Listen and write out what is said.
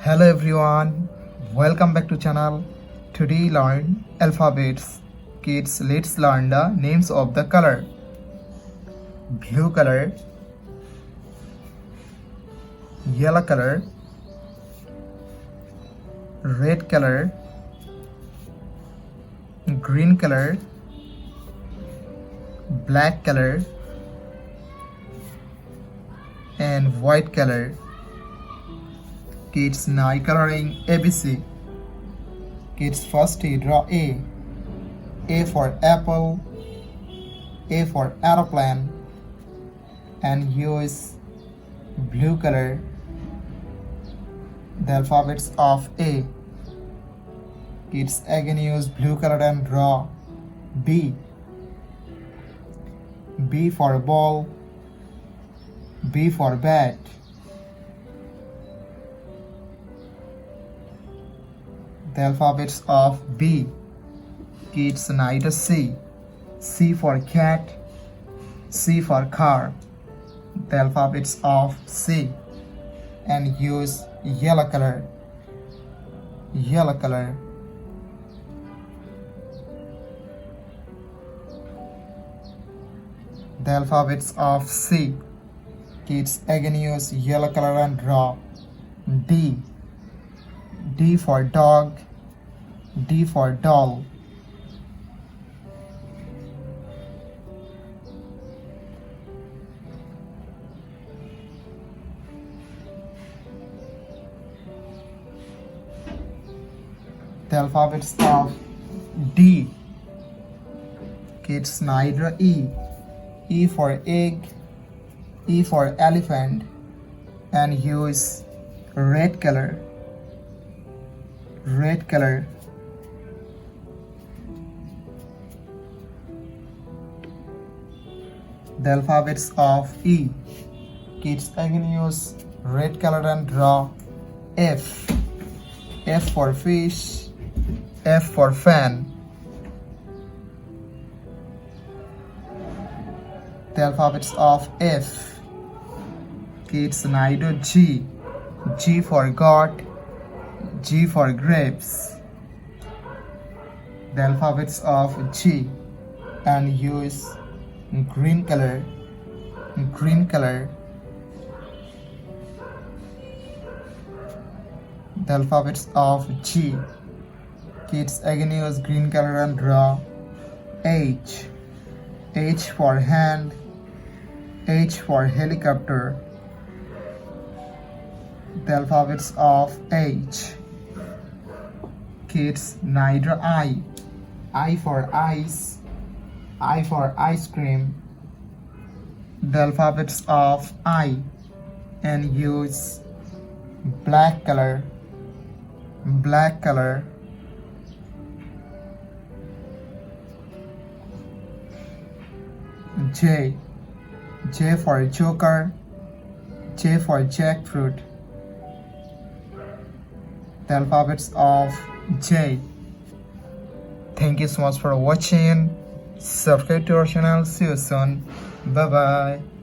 Hello everyone, welcome back to channel. Today learn alphabets. Kids, let's learn the names of the color. Blue color, yellow color, red color, green color, black color, and white color. Kids, now coloring ABC. Kids, first draw A. A for apple, A for aeroplane, and use blue color. The alphabets of A. Kids, again use blue color and draw B. B for ball, B for bat. The alphabets of B. Kids, now C. C for cat, C for car. The alphabets of C. And use yellow color. Yellow color. The alphabets of C. Kids, again use yellow color and draw D. D for dog, D for doll. The alphabets of D. Kids, now draw E. E for egg, E for elephant, and use red color. Red color. The alphabets of E. Kids, again use red color and draw F. F for fish, F for fan. The alphabets of F. Kids, now do G. G for goat, G for grapes. The alphabets of G, and use green color. Green color. The alphabets of G. Kids, again use green color and draw H. H for hand, H for helicopter. The alphabets of H. Kids, now draw I. I for ice, I for ice cream. The alphabets of I, and use black color. Black color. J. J for joker, J for jackfruit. The alphabets of J. Thank you so much for watching. Subscribe to our channel. See you soon. Bye bye.